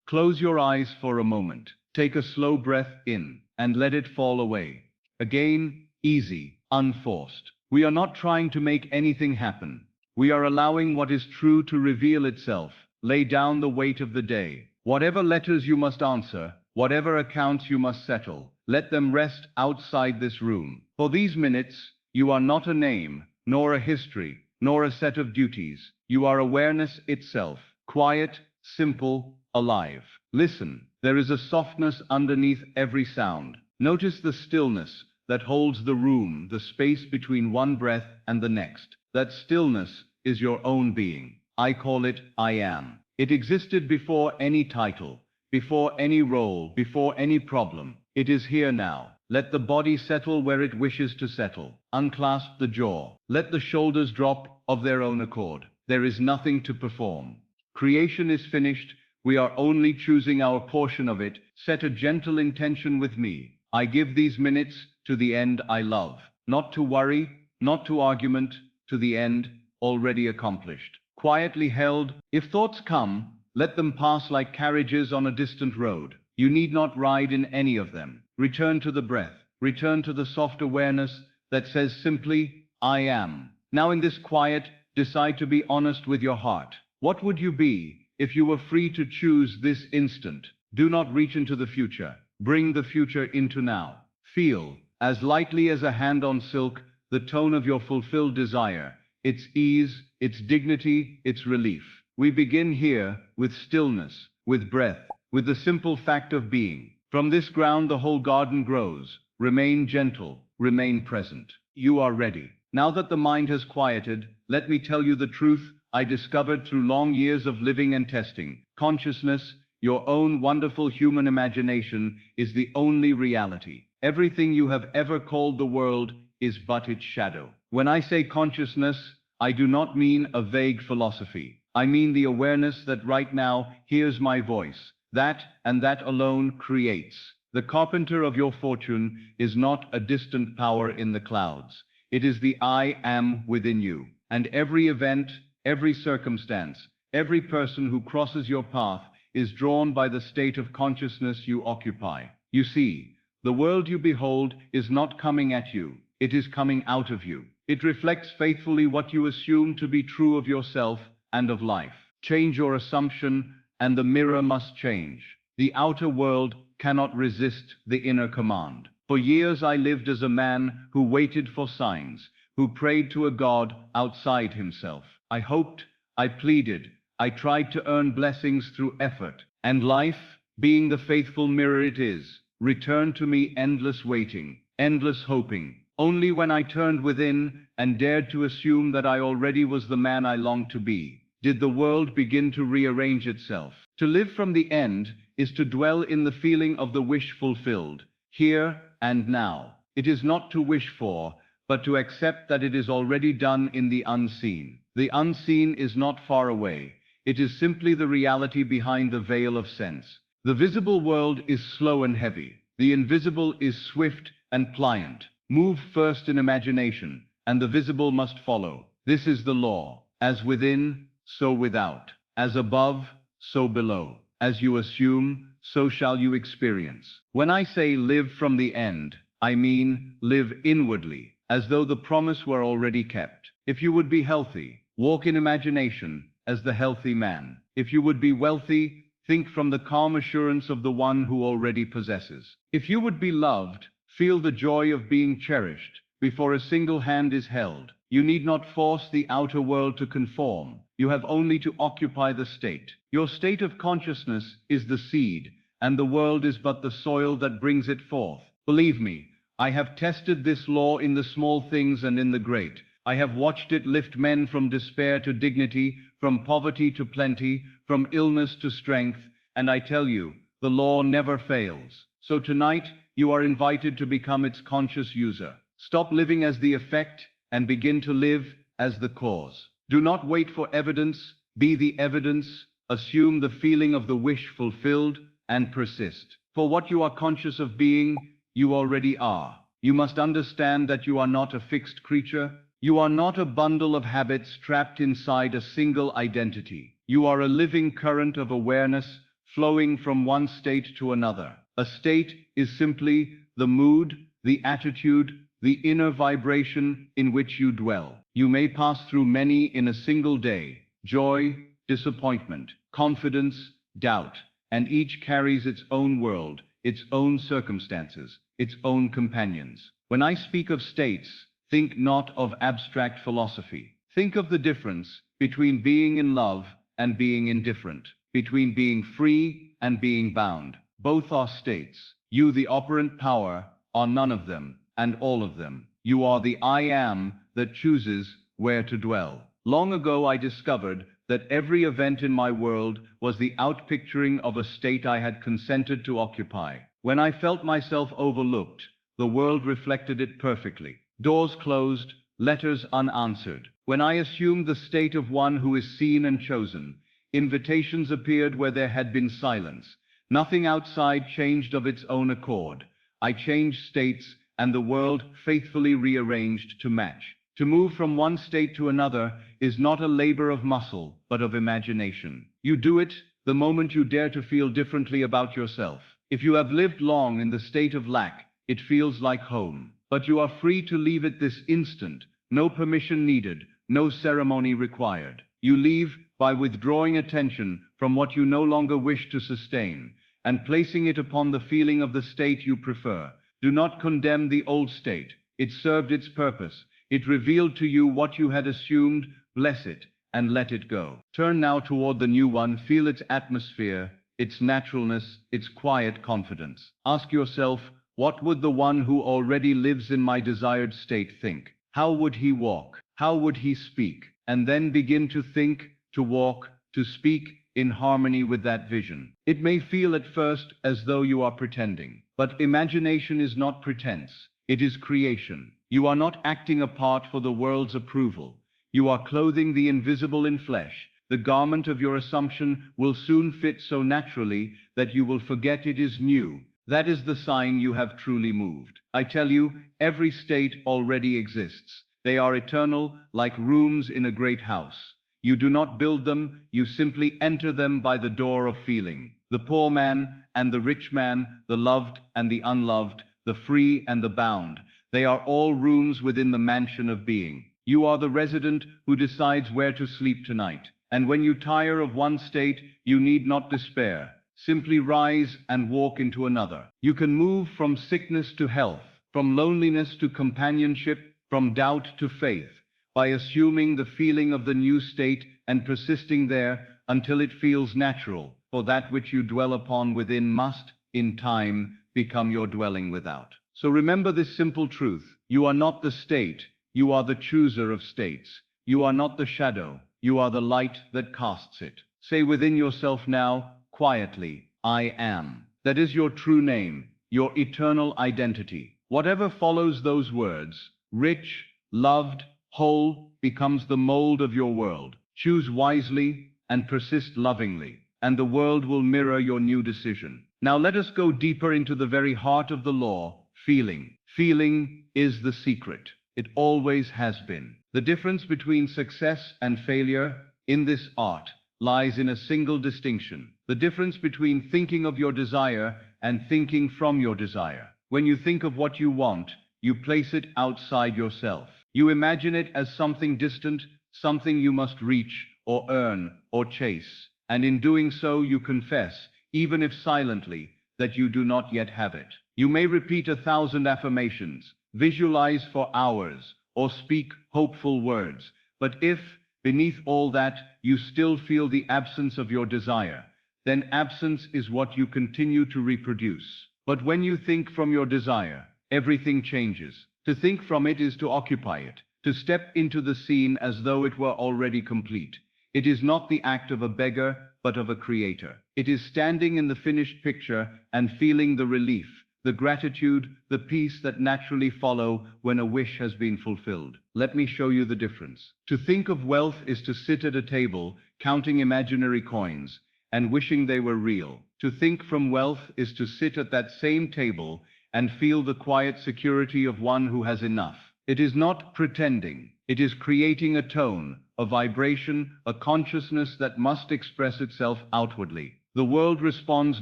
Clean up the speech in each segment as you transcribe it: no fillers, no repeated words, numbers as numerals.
Close your eyes for a moment. Take a slow breath in and let it fall away. Again, easy, unforced. We are not trying to make anything happen. We are allowing what is true to reveal itself. Lay down the weight of the day. Whatever letters you must answer, whatever accounts you must settle, let them rest outside this room. For these minutes, you are not a name, nor a history, nor a set of duties. You are awareness itself, quiet, simple, alive. Listen, there is a softness underneath every sound. Notice the stillness that holds the room, the space between one breath and the next. That stillness is your own being. I call it I am. It existed before any title, before any role, before any problem. It is here now. Let the body settle where it wishes to settle. Unclasp the jaw. Let the shoulders drop of their own accord. There is nothing to perform. Creation is finished. We are only choosing our portion of it. Set a gentle intention with me. I give these minutes to the end I love. Not to worry, not to argument, to the end already accomplished. Quietly held. If thoughts come, let them pass like carriages on a distant road. You need not ride in any of them. Return to the breath. Return to the soft awareness that says simply, I am. Now in this quiet, decide to be honest with your heart. What would you be if you were free to choose this instant? Do not reach into the future. Bring the future into now. Feel, as lightly as a hand on silk, the tone of your fulfilled desire, its ease, its dignity, its relief. We begin here with stillness, with breath, with the simple fact of being. From this ground the whole garden grows. Remain gentle, remain present. You are ready. Now that the mind has quieted, let me tell you the truth I discovered through long years of living and testing. Consciousness, your own wonderful human imagination, is the only reality. Everything you have ever called the world is but its shadow. When I say consciousness, I do not mean a vague philosophy. I mean the awareness that right now hears my voice. That and that alone creates. The carpenter of your fortune is not a distant power in the clouds. It is the I am within you. And every event, every circumstance, every person who crosses your path is drawn by the state of consciousness you occupy. You see, the world you behold is not coming at you. It is coming out of you. It reflects faithfully what you assume to be true of yourself and of life. Change your assumption, and the mirror must change. The outer world cannot resist the inner command. For years I lived as a man who waited for signs, who prayed to a God outside himself. I hoped, I pleaded, I tried to earn blessings through effort. And life, being the faithful mirror it is, returned to me endless waiting, endless hoping. Only when I turned within and dared to assume that I already was the man I longed to be, did the world begin to rearrange itself. To live from the end is to dwell in the feeling of the wish fulfilled, here and now. It is not to wish for, but to accept that it is already done in the unseen. The unseen is not far away. It is simply the reality behind the veil of sense. The visible world is slow and heavy. The invisible is swift and pliant. Move first in imagination, and the visible must follow. This is the law. As within, so without. As above, so below. As you assume, so shall you experience. When I say live from the end, I mean live inwardly, as though the promise were already kept. If you would be healthy, walk in imagination as the healthy man. If you would be wealthy, think from the calm assurance of the one who already possesses. If you would be loved, feel the joy of being cherished before a single hand is held. You need not force the outer world to conform. You have only to occupy the state. Your state of consciousness is the seed, and the world is but the soil that brings it forth. Believe me, I have tested this law in the small things and in the great. I have watched it lift men from despair to dignity, from poverty to plenty, from illness to strength, and I tell you, the law never fails. So tonight, you are invited to become its conscious user. Stop living as the effect and begin to live as the cause. Do not wait for evidence, be the evidence. Assume the feeling of the wish fulfilled and persist. For what you are conscious of being, you already are. You must understand that you are not a fixed creature. You are not a bundle of habits trapped inside a single identity. You are a living current of awareness, flowing from one state to another. A state is simply the mood, the attitude, the inner vibration in which you dwell. You may pass through many in a single day: joy, disappointment, confidence, doubt, and each carries its own world, its own circumstances, its own companions. When I speak of states, think not of abstract philosophy. Think of the difference between being in love and being indifferent, between being free and being bound. Both are states. You, the operant power, are none of them, and all of them. You are the I am that chooses where to dwell. Long ago I discovered that every event in my world was the outpicturing of a state I had consented to occupy. When I felt myself overlooked, the world reflected it perfectly. Doors closed, letters unanswered. When I assumed the state of one who is seen and chosen, invitations appeared where there had been silence. Nothing outside changed of its own accord. I changed states, and the world faithfully rearranged to match. To move from one state to another is not a labor of muscle, but of imagination. You do it the moment you dare to feel differently about yourself. If you have lived long in the state of lack, it feels like home. But you are free to leave it this instant. No permission needed, no ceremony required. You leave by withdrawing attention from what you no longer wish to sustain, and placing it upon the feeling of the state you prefer. Do not condemn the old state. It served its purpose. It revealed to you what you had assumed. Bless it, and let it go. Turn now toward the new one. Feel its atmosphere, its naturalness, its quiet confidence. Ask yourself, what would the one who already lives in my desired state think? How would he walk? How would he speak? And then begin to think, to walk, to speak in harmony with that vision. It may feel at first as though you are pretending, but imagination is not pretense. It is creation. You are not acting a part for the world's approval. You are clothing the invisible in flesh. The garment of your assumption will soon fit so naturally that you will forget it is new. That is the sign you have truly moved. I tell you, every state already exists. They are eternal, like rooms in a great house. You do not build them, you simply enter them by the door of feeling. The poor man and the rich man, the loved and the unloved, the free and the bound, they are all rooms within the mansion of being. You are the resident who decides where to sleep tonight. And when you tire of one state, you need not despair. Simply rise and walk into another. You can move from sickness to health, from loneliness to companionship, from doubt to faith, by assuming the feeling of the new state and persisting there until it feels natural, for that which you dwell upon within must, in time, become your dwelling without. So remember this simple truth. You are not the state, you are the chooser of states. You are not the shadow, you are the light that casts it. Say within yourself now, quietly, I am. That is your true name, your eternal identity. Whatever follows those words, rich, loved, whole, becomes the mold of your world. Choose wisely and persist lovingly, and the world will mirror your new decision. Now let us go deeper into the very heart of the law, feeling. Feeling is the secret. It always has been. The difference between success and failure in this art lies in a single distinction: the difference between thinking of your desire and thinking from your desire. When you think of what you want, you place it outside yourself. You imagine it as something distant, something you must reach or earn or chase. And in doing so, you confess, even if silently, that you do not yet have it. You may repeat 1,000 affirmations, visualize for hours, or speak hopeful words. But if, beneath all that, you still feel the absence of your desire, then absence is what you continue to reproduce. But when you think from your desire, everything changes. To think from it is to occupy it, to step into the scene as though it were already complete. It is not the act of a beggar, but of a creator. It is standing in the finished picture and feeling the relief, the gratitude, the peace that naturally follow when a wish has been fulfilled. Let me show you the difference. To think of wealth is to sit at a table, counting imaginary coins, and wishing they were real. To think from wealth is to sit at that same table and feel the quiet security of one who has enough. It is not pretending. It is creating a tone, a vibration, a consciousness that must express itself outwardly. The world responds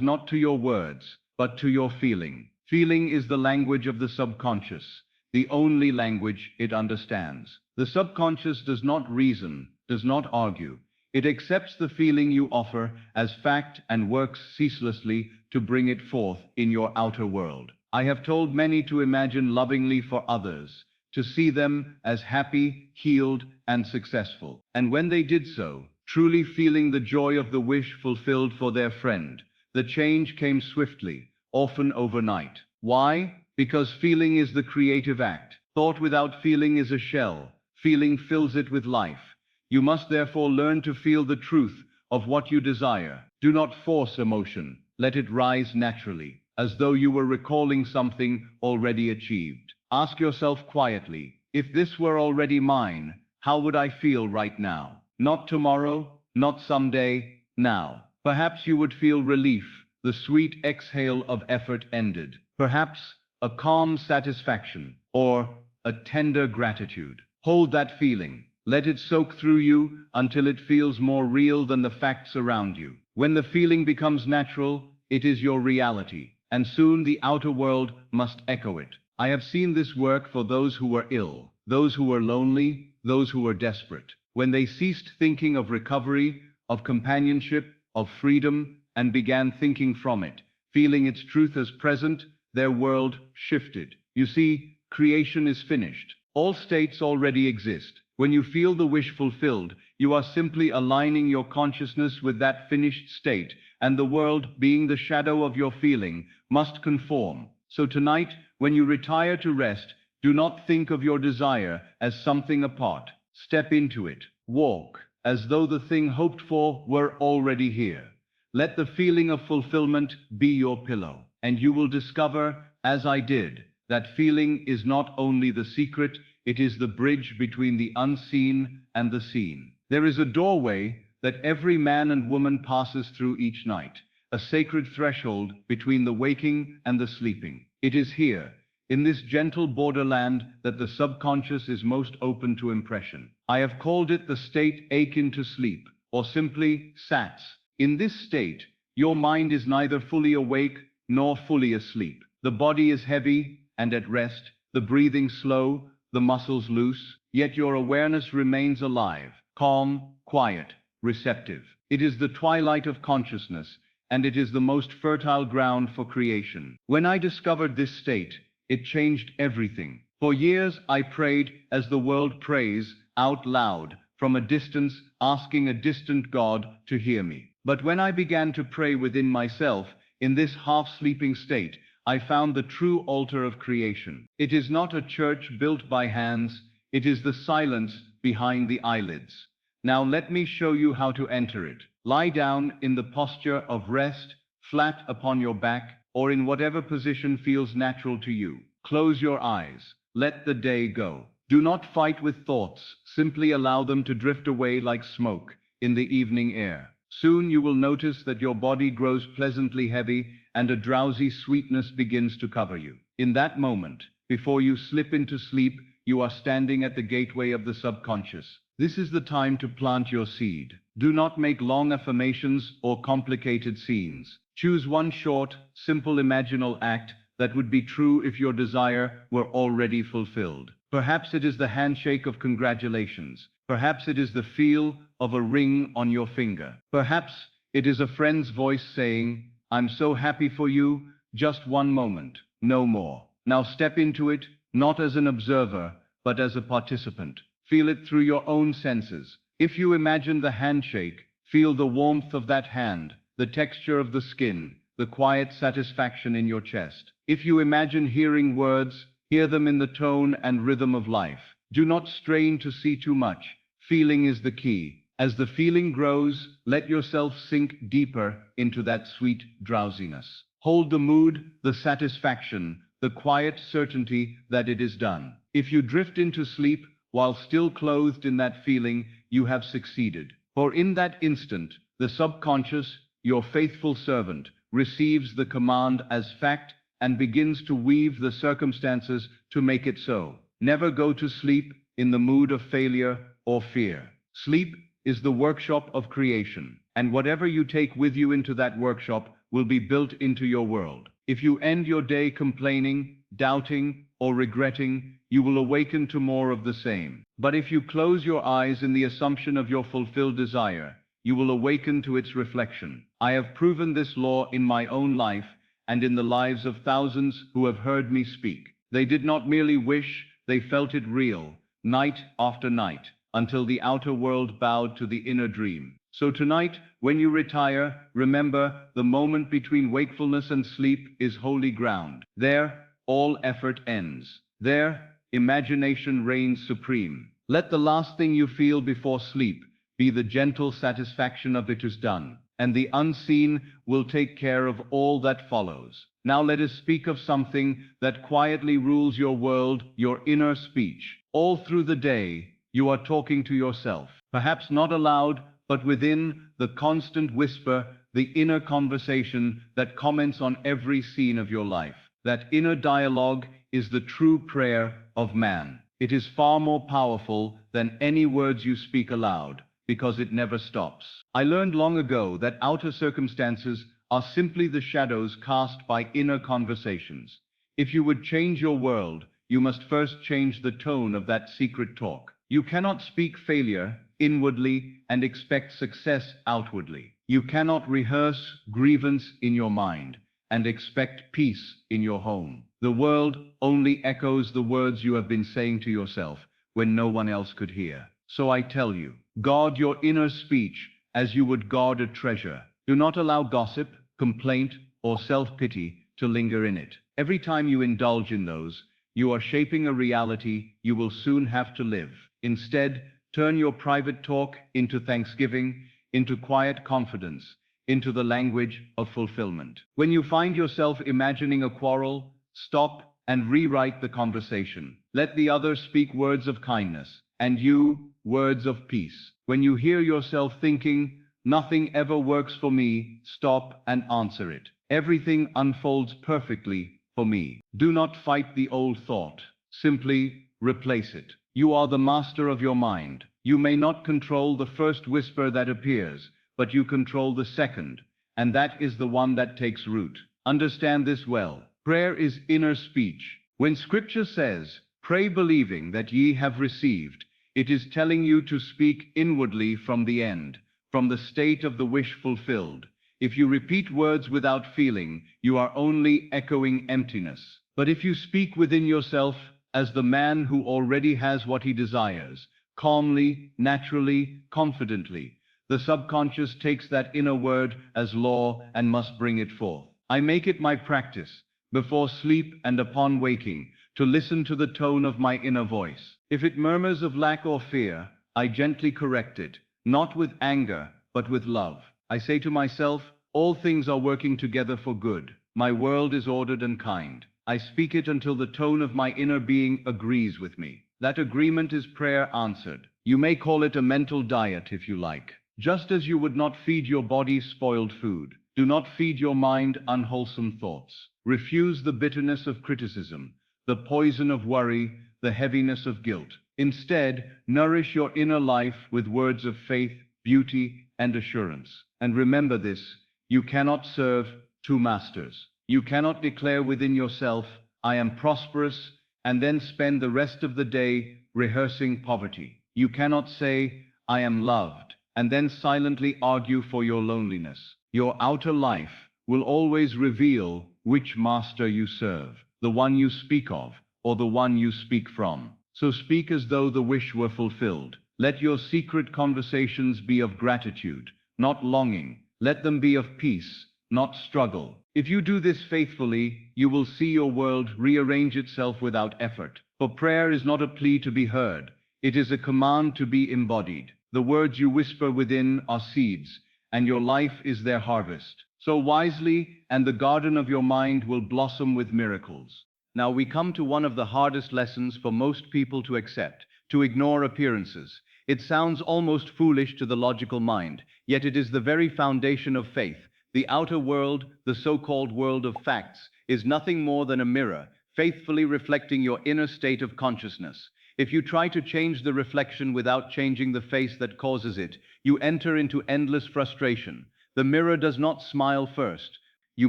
not to your words, but to your feeling. Feeling is the language of the subconscious, the only language it understands. The subconscious does not reason, does not argue. It accepts the feeling you offer as fact and works ceaselessly to bring it forth in your outer world. I have told many to imagine lovingly for others, to see them as happy, healed, and successful. And when they did so, truly feeling the joy of the wish fulfilled for their friend, the change came swiftly, often overnight. Why? Because feeling is the creative act. Thought without feeling is a shell. Feeling fills it with life. You must therefore learn to feel the truth of what you desire. Do not force emotion. Let it rise naturally, as though you were recalling something already achieved. Ask yourself quietly, if this were already mine, how would I feel right now? Not tomorrow, not someday, now. Perhaps you would feel relief, the sweet exhale of effort ended. Perhaps a calm satisfaction, or a tender gratitude. Hold that feeling. Let it soak through you until it feels more real than the facts around you. When the feeling becomes natural, it is your reality, and soon the outer world must echo it. I have seen this work for those who were ill, those who were lonely, those who were desperate. When they ceased thinking of recovery, of companionship, of freedom, and began thinking from it, feeling its truth as present, their world shifted. You see, creation is finished. All states already exist. When you feel the wish fulfilled, you are simply aligning your consciousness with that finished state, and the world, being the shadow of your feeling, must conform. So tonight, when you retire to rest, do not think of your desire as something apart. Step into it. Walk, as though the thing hoped for were already here. Let the feeling of fulfillment be your pillow, and you will discover, as I did, that feeling is not only the secret, it is the bridge between the unseen and the seen. There is a doorway that every man and woman passes through each night, a sacred threshold between the waking and the sleeping. It is here, in this gentle borderland, that the subconscious is most open to impression. I have called it the state akin to sleep, or simply S.A.T.S. In this state, your mind is neither fully awake nor fully asleep. The body is heavy and at rest, the breathing slow, the muscles loose, yet your awareness remains alive, calm, quiet, receptive. It is the twilight of consciousness, and it is the most fertile ground for creation. When I discovered this state, it changed everything. For years I prayed as the world prays, out loud, from a distance, asking a distant God to hear me. But when I began to pray within myself, in this half-sleeping state, I found the true altar of creation. It is not a church built by hands, it is the silence behind the eyelids. Now let me show you how to enter it. Lie down in the posture of rest, flat upon your back, or in whatever position feels natural to you. Close your eyes. Let the day go. Do not fight with thoughts, simply allow them to drift away like smoke in the evening air. Soon you will notice that your body grows pleasantly heavy and a drowsy sweetness begins to cover you. In that moment, before you slip into sleep, you are standing at the gateway of the subconscious. This is the time to plant your seed. Do not make long affirmations or complicated scenes. Choose one short, simple imaginal act that would be true if your desire were already fulfilled. Perhaps it is the handshake of congratulations. Perhaps it is the feel of a ring on your finger. Perhaps it is a friend's voice saying, "I'm so happy for you, just one moment, no more." Now step into it, not as an observer, but as a participant. Feel it through your own senses. If you imagine the handshake, feel the warmth of that hand, the texture of the skin, the quiet satisfaction in your chest. If you imagine hearing words, hear them in the tone and rhythm of life. Do not strain to see too much. Feeling is the key. As the feeling grows, let yourself sink deeper into that sweet drowsiness. Hold the mood, the satisfaction, the quiet certainty that it is done. If you drift into sleep while still clothed in that feeling, you have succeeded. For in that instant, the subconscious, your faithful servant, receives the command as fact and begins to weave the circumstances to make it so. Never go to sleep in the mood of failure or fear. Sleep is the workshop of creation, and whatever you take with you into that workshop will be built into your world. If you end your day complaining, doubting, or regretting, you will awaken to more of the same. But if you close your eyes in the assumption of your fulfilled desire, you will awaken to its reflection. I have proven this law in my own life and in the lives of thousands who have heard me speak. They did not merely wish, they felt it real, night after night, until the outer world bowed to the inner dream. So tonight, when you retire, remember, the moment between wakefulness and sleep is holy ground. There, all effort ends. There, imagination reigns supreme. Let the last thing you feel before sleep be the gentle satisfaction of it is done, and the unseen will take care of all that follows. Now let us speak of something that quietly rules your world, your inner speech. All through the day, you are talking to yourself, perhaps not aloud, but within, the constant whisper, the inner conversation that comments on every scene of your life. That inner dialogue is the true prayer of man. It is far more powerful than any words you speak aloud, because it never stops. I learned long ago that outer circumstances are simply the shadows cast by inner conversations. If you would change your world, you must first change the tone of that secret talk. You cannot speak failure inwardly and expect success outwardly. You cannot rehearse grievance in your mind and expect peace in your home. The world only echoes the words you have been saying to yourself when no one else could hear. So I tell you, guard your inner speech as you would guard a treasure. Do not allow gossip, complaint, or self-pity to linger in it. Every time you indulge in those, you are shaping a reality you will soon have to live. Instead, turn your private talk into thanksgiving, into quiet confidence, into the language of fulfillment. When you find yourself imagining a quarrel, stop and rewrite the conversation. Let the other speak words of kindness, and you, words of peace. When you hear yourself thinking, nothing ever works for me, stop and answer it. Everything unfolds perfectly for me. Do not fight the old thought. Simply replace it. You are the master of your mind. You may not control the first whisper that appears, but you control the second, and that is the one that takes root. Understand this well. Prayer is inner speech. When Scripture says, "Pray believing that ye have received," it is telling you to speak inwardly from the end, from the state of the wish fulfilled. If you repeat words without feeling, you are only echoing emptiness. But if you speak within yourself as the man who already has what he desires, calmly, naturally, confidently, the subconscious takes that inner word as law and must bring it forth. I make it my practice, before sleep and upon waking, to listen to the tone of my inner voice. If it murmurs of lack or fear, I gently correct it, not with anger, but with love. I say to myself, all things are working together for good. My world is ordered and kind. I speak it until the tone of my inner being agrees with me. That agreement is prayer answered. You may call it a mental diet if you like. Just as you would not feed your body spoiled food, do not feed your mind unwholesome thoughts. Refuse the bitterness of criticism, the poison of worry, the heaviness of guilt. Instead, nourish your inner life with words of faith, beauty, and assurance. And remember this, you cannot serve two masters. You cannot declare within yourself, I am prosperous, and then spend the rest of the day rehearsing poverty. You cannot say, I am loved, and then silently argue for your loneliness. Your outer life will always reveal which master you serve, the one you speak of, or the one you speak from. So speak as though the wish were fulfilled. Let your secret conversations be of gratitude, not longing. Let them be of peace, not struggle. If you do this faithfully, you will see your world rearrange itself without effort. For prayer is not a plea to be heard. It is a command to be embodied. The words you whisper within are seeds, and your life is their harvest. Sow wisely, and the garden of your mind will blossom with miracles. Now we come to one of the hardest lessons for most people to accept, to ignore appearances. It sounds almost foolish to the logical mind, yet it is the very foundation of faith. The outer world, the so-called world of facts, is nothing more than a mirror, faithfully reflecting your inner state of consciousness. If you try to change the reflection without changing the face that causes it, you enter into endless frustration. The mirror does not smile first. You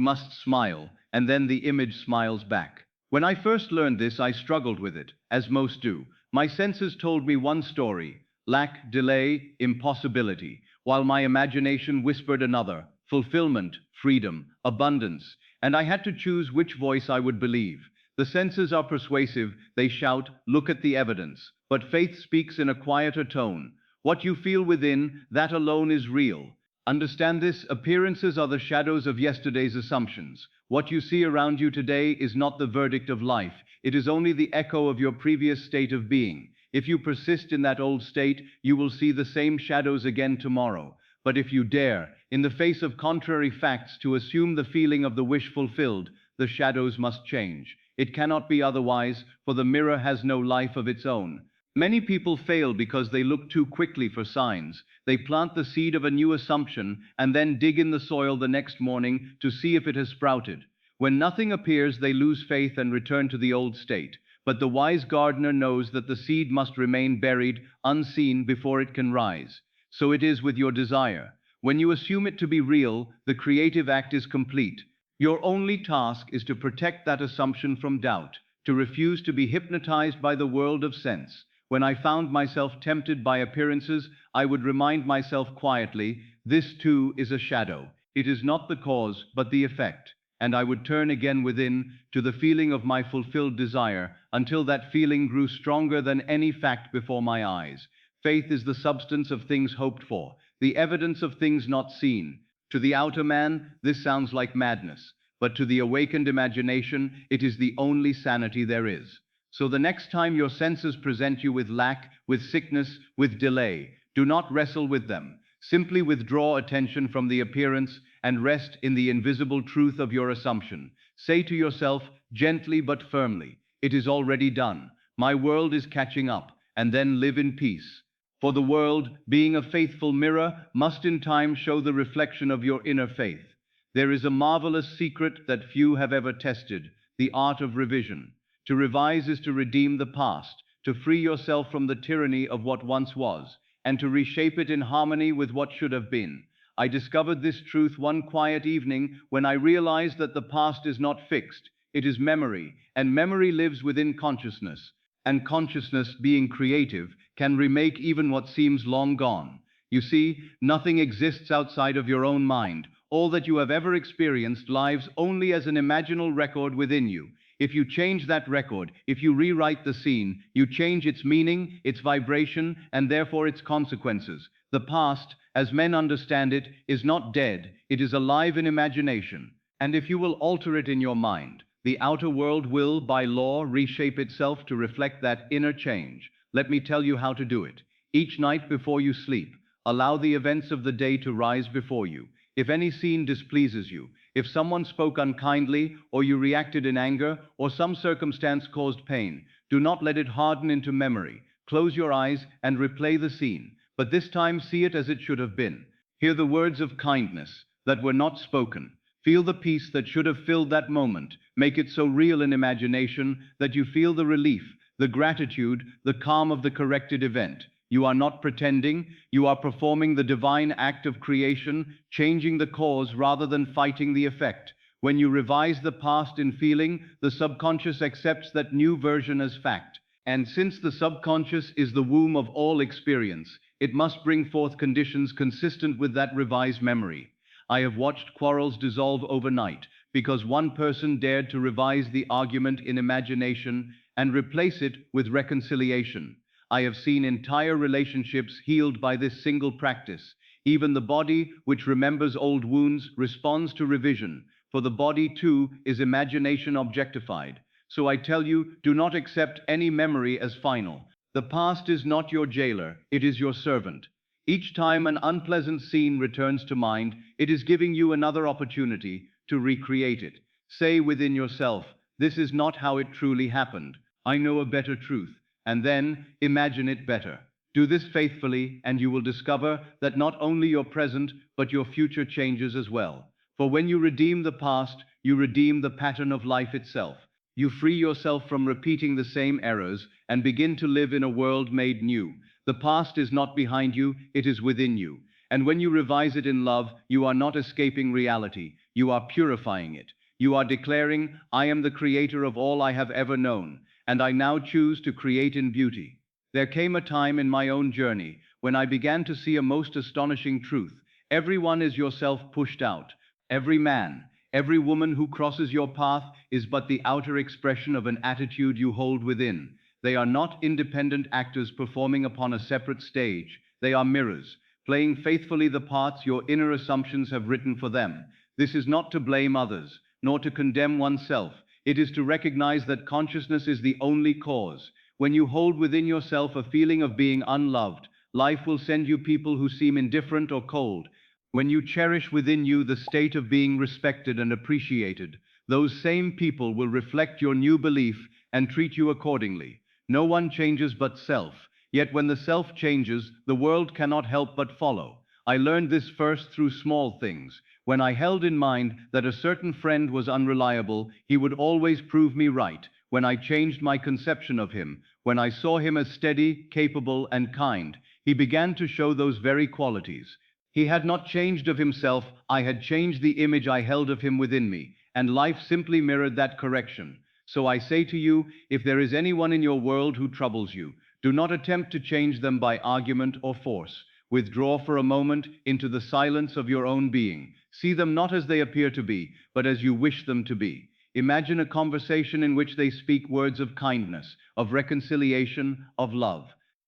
must smile, and then the image smiles back. When I first learned this, I struggled with it, as most do. My senses told me one story: lack, delay, impossibility, while my imagination whispered another: fulfillment, freedom, abundance, and I had to choose which voice I would believe. The senses are persuasive, they shout, "Look at the evidence." But faith speaks in a quieter tone. What you feel within, that alone is real. Understand this: appearances are the shadows of yesterday's assumptions. What you see around you today is not the verdict of life, it is only the echo of your previous state of being. If you persist in that old state, you will see the same shadows again tomorrow. But if you dare, in the face of contrary facts, to assume the feeling of the wish fulfilled, the shadows must change. It cannot be otherwise, for the mirror has no life of its own. Many people fail because they look too quickly for signs. They plant the seed of a new assumption and then dig in the soil the next morning to see if it has sprouted. When nothing appears, they lose faith and return to the old state. But the wise gardener knows that the seed must remain buried, unseen, before it can rise. So it is with your desire. When you assume it to be real, the creative act is complete. Your only task is to protect that assumption from doubt, to refuse to be hypnotized by the world of sense. When I found myself tempted by appearances, I would remind myself quietly, this too is a shadow. It is not the cause, but the effect. And I would turn again within, to the feeling of my fulfilled desire, until that feeling grew stronger than any fact before my eyes. Faith is the substance of things hoped for, the evidence of things not seen. To the outer man, this sounds like madness, but to the awakened imagination, it is the only sanity there is. So the next time your senses present you with lack, with sickness, with delay, do not wrestle with them. Simply withdraw attention from the appearance and rest in the invisible truth of your assumption. Say to yourself, gently but firmly, it is already done. My world is catching up, and then live in peace. For the world, being a faithful mirror, must in time show the reflection of your inner faith. There is a marvelous secret that few have ever tested: the art of revision. To revise is to redeem the past, to free yourself from the tyranny of what once was, and to reshape it in harmony with what should have been. I discovered this truth one quiet evening when I realized that the past is not fixed, it is memory, and memory lives within consciousness. And consciousness, being creative, can remake even what seems long gone. You see, nothing exists outside of your own mind. All that you have ever experienced lives only as an imaginal record within you. If you change that record, if you rewrite the scene, you change its meaning, its vibration, and therefore its consequences. The past, as men understand it, is not dead, it is alive in imagination. And if you will alter it in your mind, the outer world will, by law, reshape itself to reflect that inner change. Let me tell you how to do it. Each night before you sleep, allow the events of the day to rise before you. If any scene displeases you, if someone spoke unkindly, or you reacted in anger, or some circumstance caused pain, do not let it harden into memory. Close your eyes and replay the scene, but this time see it as it should have been. Hear the words of kindness that were not spoken. Feel the peace that should have filled that moment. Make it so real in imagination that you feel the relief, the gratitude, the calm of the corrected event. You are not pretending, you are performing the divine act of creation, changing the cause rather than fighting the effect. When you revise the past in feeling, the subconscious accepts that new version as fact. And since the subconscious is the womb of all experience, it must bring forth conditions consistent with that revised memory. I have watched quarrels dissolve overnight because one person dared to revise the argument in imagination and replace it with reconciliation. I have seen entire relationships healed by this single practice. Even the body, which remembers old wounds, responds to revision, for the body too is imagination objectified. So I tell you, do not accept any memory as final. The past is not your jailer, it is your servant. Each time an unpleasant scene returns to mind, it is giving you another opportunity to recreate it. Say within yourself, this is not how it truly happened. I know a better truth. And then imagine it better. Do this faithfully, and you will discover that not only your present, but your future changes as well. For when you redeem the past, you redeem the pattern of life itself. You free yourself from repeating the same errors and begin to live in a world made new. The past is not behind you, it is within you. And when you revise it in love, you are not escaping reality, you are purifying it. You are declaring, I am the creator of all I have ever known, and I now choose to create in beauty. There came a time in my own journey when I began to see a most astonishing truth. Everyone is yourself pushed out. Every man, every woman who crosses your path is but the outer expression of an attitude you hold within. They are not independent actors performing upon a separate stage. They are mirrors, playing faithfully the parts your inner assumptions have written for them. This is not to blame others, nor to condemn oneself. It is to recognize that consciousness is the only cause. When you hold within yourself a feeling of being unloved, life will send you people who seem indifferent or cold. When you cherish within you the state of being respected and appreciated, those same people will reflect your new belief and treat you accordingly. No one changes but self, yet when the self changes, the world cannot help but follow. I learned this first through small things. When I held in mind that a certain friend was unreliable, he would always prove me right. When I changed my conception of him, when I saw him as steady, capable, and kind, he began to show those very qualities. He had not changed of himself, I had changed the image I held of him within me, and life simply mirrored that correction. So I say to you, if there is anyone in your world who troubles you, do not attempt to change them by argument or force. Withdraw for a moment into the silence of your own being. See them not as they appear to be, but as you wish them to be. Imagine a conversation in which they speak words of kindness, of reconciliation, of love.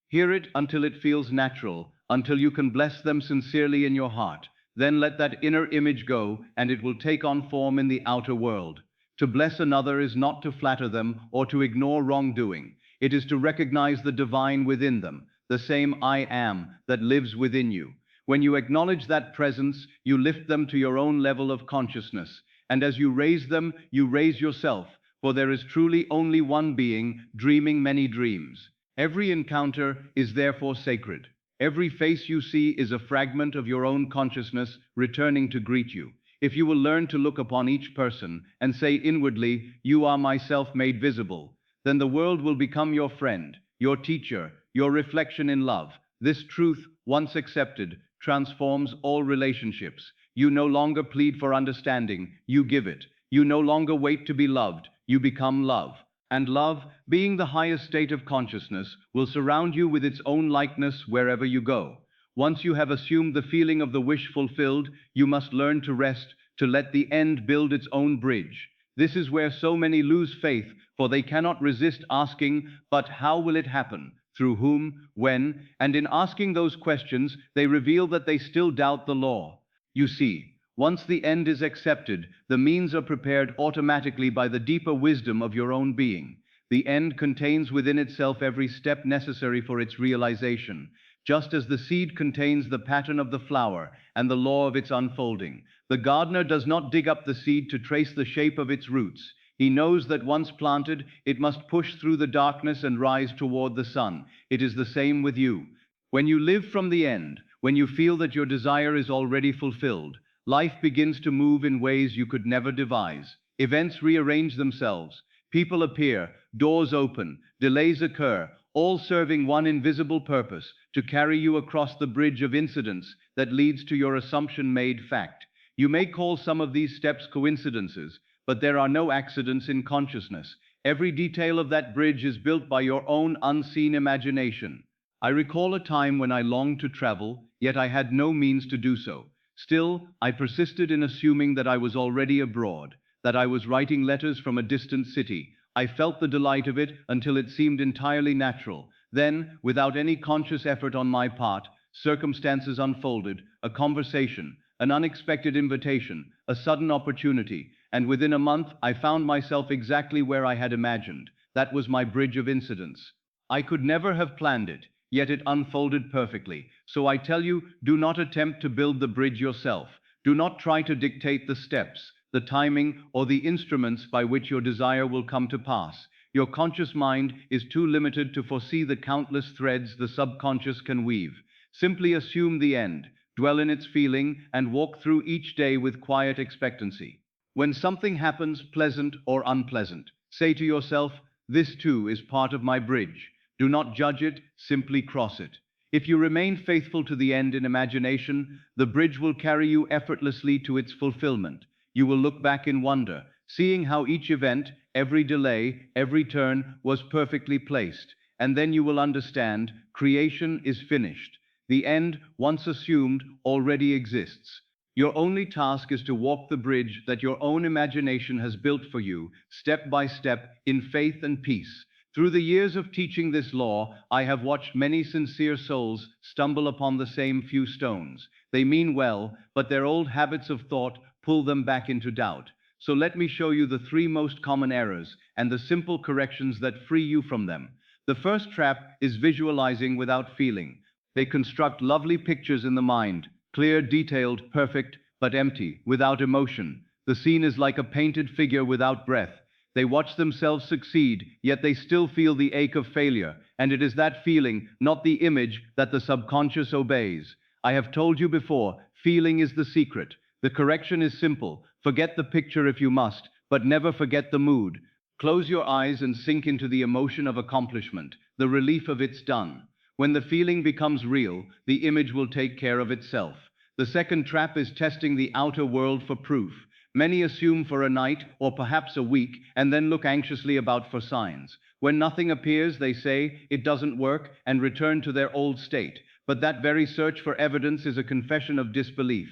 Hear it until it feels natural, until you can bless them sincerely in your heart. Then let that inner image go, and it will take on form in the outer world. To bless another is not to flatter them or to ignore wrongdoing. It is to recognize the divine within them, the same I am that lives within you. When you acknowledge that presence, you lift them to your own level of consciousness. And as you raise them, you raise yourself, for there is truly only one being, dreaming many dreams. Every encounter is therefore sacred. Every face you see is a fragment of your own consciousness returning to greet you. If you will learn to look upon each person and say inwardly, you are myself made visible, then the world will become your friend, your teacher, your reflection in love. This truth, once accepted, transforms all relationships. You no longer plead for understanding, you give it. You no longer wait to be loved, you become love. And love, being the highest state of consciousness, will surround you with its own likeness wherever you go. Once you have assumed the feeling of the wish fulfilled, you must learn to rest, to let the end build its own bridge. This is where so many lose faith, for they cannot resist asking, but how will it happen? Through whom? When? And in asking those questions, they reveal that they still doubt the law. You see, once the end is accepted, the means are prepared automatically by the deeper wisdom of your own being. The end contains within itself every step necessary for its realization, just as the seed contains the pattern of the flower and the law of its unfolding. The gardener does not dig up the seed to trace the shape of its roots. He knows that once planted, it must push through the darkness and rise toward the sun. It is the same with you. When you live from the end, when you feel that your desire is already fulfilled, life begins to move in ways you could never devise. Events rearrange themselves. People appear, doors open, delays occur, all serving one invisible purpose, to carry you across the bridge of incidents that leads to your assumption-made fact. You may call some of these steps coincidences, but there are no accidents in consciousness. Every detail of that bridge is built by your own unseen imagination. I recall a time when I longed to travel, yet I had no means to do so. Still, I persisted in assuming that I was already abroad, that I was writing letters from a distant city. I felt the delight of it until it seemed entirely natural. Then, without any conscious effort on my part, circumstances unfolded, a conversation, an unexpected invitation, a sudden opportunity, and within a month I found myself exactly where I had imagined. That was my bridge of incidents. I could never have planned it, yet it unfolded perfectly. So I tell you, do not attempt to build the bridge yourself. Do not try to dictate the steps, the timing, or the instruments by which your desire will come to pass. Your conscious mind is too limited to foresee the countless threads the subconscious can weave. Simply assume the end, dwell in its feeling, and walk through each day with quiet expectancy. When something happens, pleasant or unpleasant, Say to yourself, this too is part of my bridge. Do not judge it, simply cross it. If you remain faithful to the end in imagination, the bridge will carry you effortlessly to its fulfillment. You will look back in wonder, seeing how each event, every delay, every turn was perfectly placed. And then you will understand, creation is finished. The end, once assumed, already exists. Your only task is to walk the bridge that your own imagination has built for you, step by step, in faith and peace. Through the years of teaching this law, I have watched many sincere souls stumble upon the same few stones. They mean well, but their old habits of thought pull them back into doubt. So let me show you the three most common errors and the simple corrections that free you from them. The first trap is visualizing without feeling. They construct lovely pictures in the mind, clear, detailed, perfect, but empty, without emotion. The scene is like a painted figure without breath. They watch themselves succeed, yet they still feel the ache of failure, and it is that feeling, not the image, that the subconscious obeys. I have told you before, feeling is the secret. The correction is simple. Forget the picture if you must, but never forget the mood. Close your eyes and sink into the emotion of accomplishment, the relief of it's done. When the feeling becomes real, the image will take care of itself. The second trap is testing the outer world for proof. Many assume for a night, or perhaps a week, and then look anxiously about for signs. When nothing appears, they say, it doesn't work, and return to their old state. But that very search for evidence is a confession of disbelief.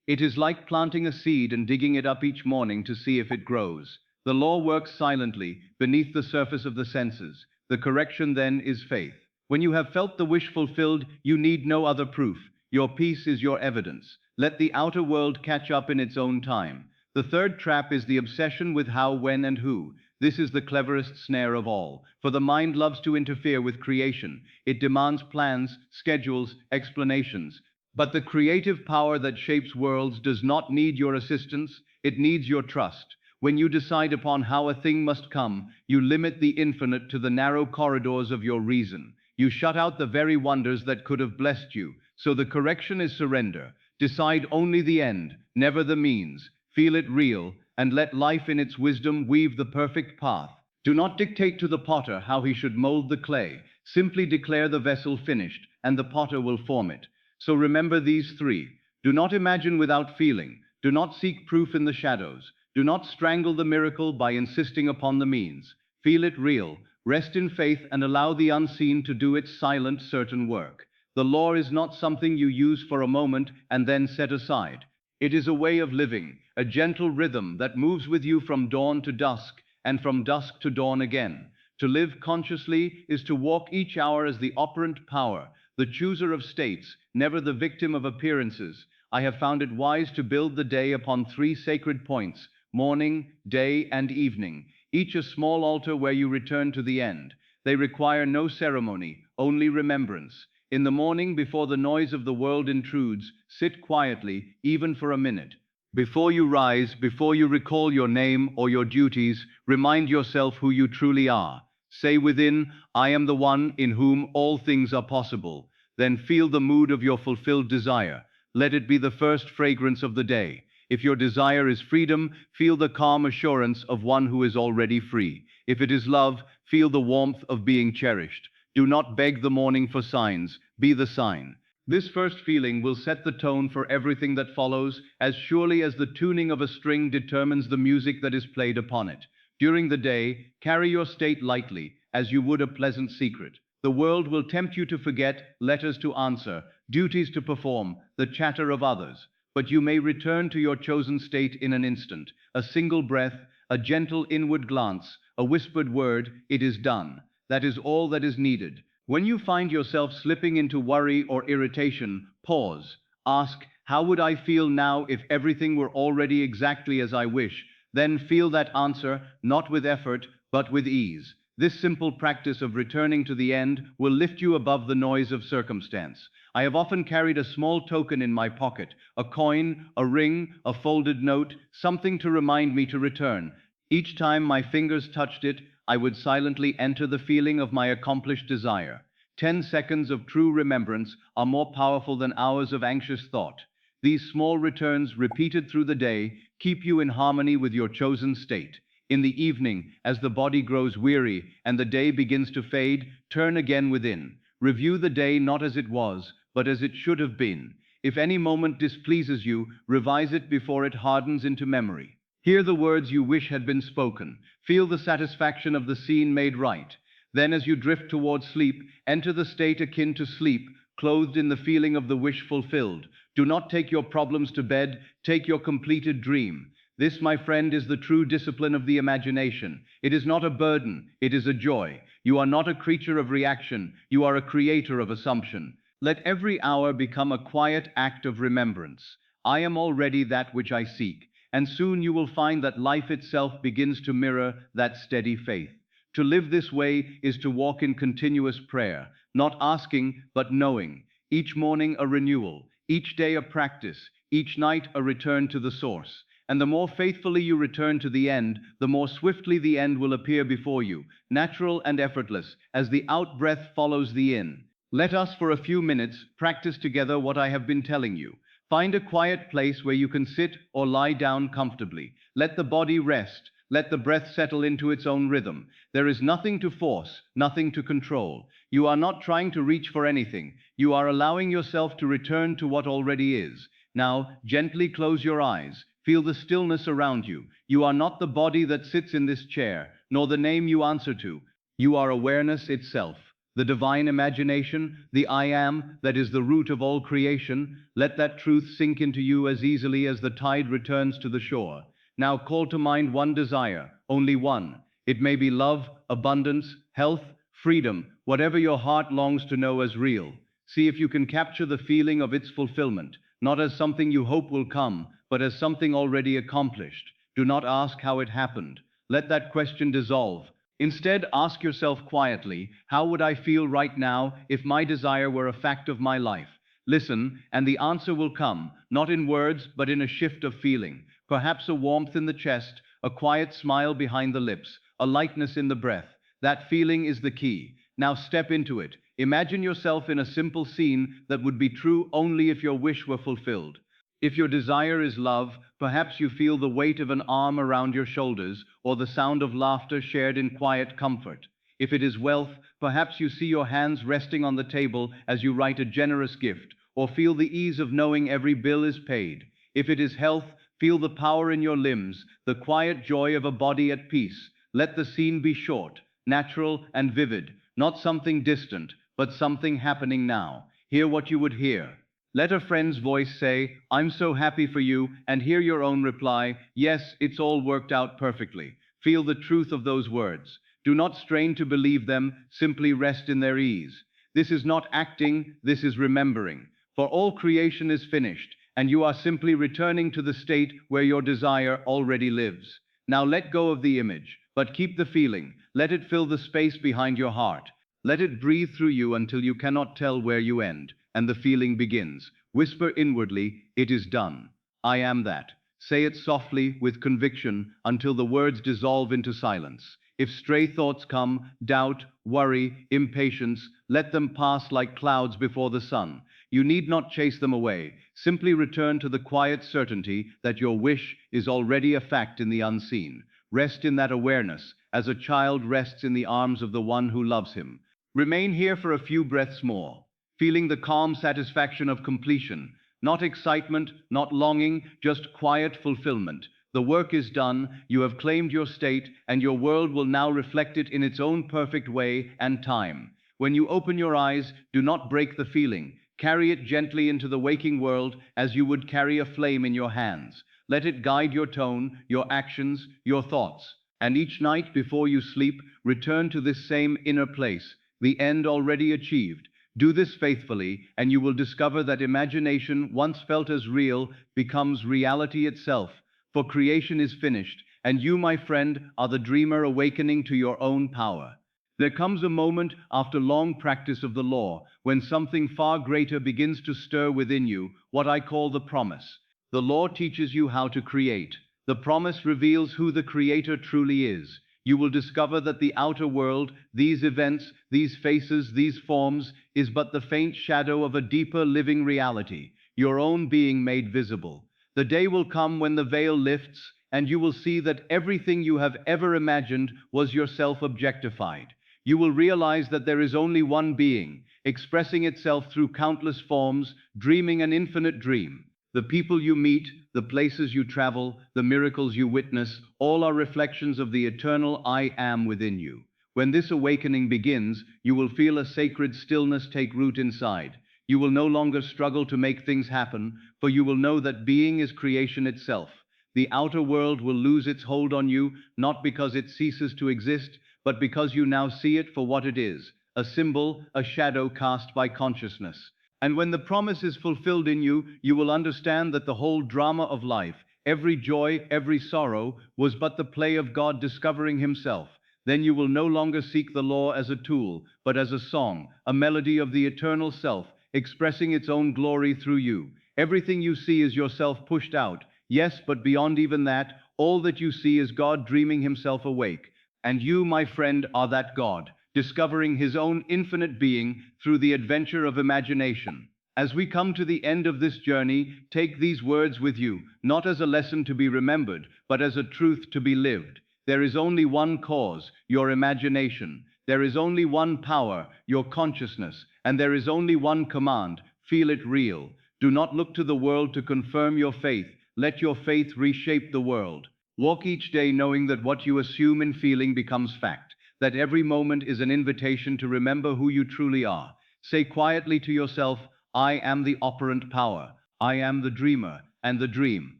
It is like planting a seed and digging it up each morning to see if it grows. The law works silently, beneath the surface of the senses. The correction then is faith. When you have felt the wish fulfilled, you need no other proof. Your peace is your evidence. Let the outer world catch up in its own time. The third trap is the obsession with how, when, and who. This is the cleverest snare of all, for the mind loves to interfere with creation. It demands plans, schedules, explanations. But the creative power that shapes worlds does not need your assistance, it needs your trust. When you decide upon how a thing must come, you limit the infinite to the narrow corridors of your reason. You shut out the very wonders that could have blessed you. So the correction is surrender. Decide only the end, never the means. Feel it real, and let life in its wisdom weave the perfect path. Do not dictate to the potter how he should mold the clay. Simply declare the vessel finished, and the potter will form it. So remember these three. Do not imagine without feeling. Do not seek proof in the shadows. Do not strangle the miracle by insisting upon the means. Feel it real. Rest in faith and allow the unseen to do its silent, certain work. The law is not something you use for a moment and then set aside. It is a way of living, a gentle rhythm that moves with you from dawn to dusk and from dusk to dawn again. To live consciously is to walk each hour as the operant power, the chooser of states, never the victim of appearances. I have found it wise to build the day upon three sacred points: morning, day, and evening, each a small altar where you return to the end. They require no ceremony, only remembrance. In the morning, before the noise of the world intrudes, sit quietly, even for a minute. Before you rise, before you recall your name or your duties, remind yourself who you truly are. Say within, I am the one in whom all things are possible. Then feel the mood of your fulfilled desire. Let it be the first fragrance of the day. If your desire is freedom, feel the calm assurance of one who is already free. If it is love, feel the warmth of being cherished. Do not beg the morning for signs, be the sign. This first feeling will set the tone for everything that follows, as surely as the tuning of a string determines the music that is played upon it. During the day, carry your state lightly, as you would a pleasant secret. The world will tempt you to forget, letters to answer, duties to perform, the chatter of others. But you may return to your chosen state in an instant. A single breath, a gentle inward glance, a whispered word, it is done. That is all that is needed. When you find yourself slipping into worry or irritation, pause. Ask, how would I feel now if everything were already exactly as I wish? Then feel that answer, not with effort, but with ease. This simple practice of returning to the end will lift you above the noise of circumstance. I have often carried a small token in my pocket, a coin, a ring, a folded note, something to remind me to return. Each time my fingers touched it, I would silently enter the feeling of my accomplished desire. 10 seconds of true remembrance are more powerful than hours of anxious thought. These small returns, repeated through the day, keep you in harmony with your chosen state. In the evening, as the body grows weary and the day begins to fade, turn again within. Review the day not as it was, but as it should have been. If any moment displeases you, revise it before it hardens into memory. Hear the words you wish had been spoken. Feel the satisfaction of the scene made right. Then as you drift toward sleep, enter the state akin to sleep, clothed in the feeling of the wish fulfilled. Do not take your problems to bed, take your completed dream. This, my friend, is the true discipline of the imagination. It is not a burden, it is a joy. You are not a creature of reaction, you are a creator of assumption. Let every hour become a quiet act of remembrance. I am already that which I seek, and soon you will find that life itself begins to mirror that steady faith. To live this way is to walk in continuous prayer, not asking, but knowing. Each morning a renewal, each day a practice, each night a return to the source. And the more faithfully you return to the end, the more swiftly the end will appear before you, natural and effortless, as the out-breath follows the in. Let us, for a few minutes, practice together what I have been telling you. Find a quiet place where you can sit or lie down comfortably. Let the body rest. Let the breath settle into its own rhythm. There is nothing to force, nothing to control. You are not trying to reach for anything. You are allowing yourself to return to what already is. Now, gently close your eyes. Feel the stillness around you. You are not the body that sits in this chair, nor the name you answer to. You are awareness itself, the divine imagination, the I am that is the root of all creation. Let that truth sink into you as easily as the tide returns to the shore. Now call to mind one desire, only one. It may be love, abundance, health, freedom, whatever your heart longs to know as real. See if you can capture the feeling of its fulfillment, not as something you hope will come, but as something already accomplished. Do not ask how it happened. Let that question dissolve. Instead, ask yourself quietly, how would I feel right now if my desire were a fact of my life? Listen, and the answer will come, not in words, but in a shift of feeling. Perhaps a warmth in the chest, a quiet smile behind the lips, a lightness in the breath. That feeling is the key. Now step into it. Imagine yourself in a simple scene that would be true only if your wish were fulfilled. If your desire is love, perhaps you feel the weight of an arm around your shoulders, or the sound of laughter shared in quiet comfort. If it is wealth, perhaps you see your hands resting on the table as you write a generous gift, or feel the ease of knowing every bill is paid. If it is health, feel the power in your limbs, the quiet joy of a body at peace. Let the scene be short, natural, and vivid, not something distant, but something happening now. Hear what you would hear. Let a friend's voice say, I'm so happy for you, and hear your own reply, yes, it's all worked out perfectly. Feel the truth of those words. Do not strain to believe them, simply rest in their ease. This is not acting, this is remembering. For all creation is finished, and you are simply returning to the state where your desire already lives. Now let go of the image, but keep the feeling. Let it fill the space behind your heart. Let it breathe through you until you cannot tell where you end, and the feeling begins. Whisper inwardly, it is done. I am that. Say it softly, with conviction, until the words dissolve into silence. If stray thoughts come, doubt, worry, impatience, let them pass like clouds before the sun. You need not chase them away. Simply return to the quiet certainty that your wish is already a fact in the unseen. Rest in that awareness, as a child rests in the arms of the one who loves him. Remain here for a few breaths more, feeling the calm satisfaction of completion. Not excitement, not longing, just quiet fulfillment. The work is done, you have claimed your state, and your world will now reflect it in its own perfect way and time. When you open your eyes, do not break the feeling. Carry it gently into the waking world as you would carry a flame in your hands. Let it guide your tone, your actions, your thoughts. And each night before you sleep, return to this same inner place, the end already achieved. Do this faithfully, and you will discover that imagination, once felt as real, becomes reality itself. For creation is finished, and you, my friend, are the dreamer awakening to your own power. There comes a moment after long practice of the law when something far greater begins to stir within you, what I call the promise. The law teaches you how to create. The promise reveals who the creator truly is. You will discover that the outer world, these events, these faces, these forms, is but the faint shadow of a deeper living reality, your own being made visible. The day will come when the veil lifts, and you will see that everything you have ever imagined was yourself objectified. You will realize that there is only one being, expressing itself through countless forms, dreaming an infinite dream. The people you meet, the places you travel, the miracles you witness, all are reflections of the eternal I am within you. When this awakening begins, you will feel a sacred stillness take root inside. You will no longer struggle to make things happen, for you will know that being is creation itself. The outer world will lose its hold on you, not because it ceases to exist, but because you now see it for what it is, a symbol, a shadow cast by consciousness. And when the promise is fulfilled in you, you will understand that the whole drama of life, every joy, every sorrow, was but the play of God discovering himself. Then you will no longer seek the law as a tool, but as a song, a melody of the eternal self, expressing its own glory through you. Everything you see is yourself pushed out. Yes, but beyond even that, all that you see is God dreaming himself awake. And you, my friend, are that God, discovering his own infinite being through the adventure of imagination. As we come to the end of this journey, take these words with you, not as a lesson to be remembered, but as a truth to be lived. There is only one cause, your imagination. There is only one power, your consciousness. And there is only one command, feel it real. Do not look to the world to confirm your faith. Let your faith reshape the world. Walk each day knowing that what you assume in feeling becomes fact, that every moment is an invitation to remember who you truly are. Say quietly to yourself, I am the operant power. I am the dreamer and the dream.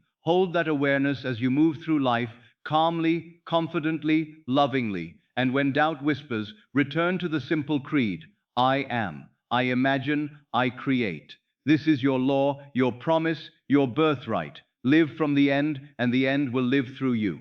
Hold that awareness as you move through life, calmly, confidently, lovingly. And when doubt whispers, return to the simple creed, I am. I imagine, I create. This is your law, your promise, your birthright. Live from the end, and the end will live through you.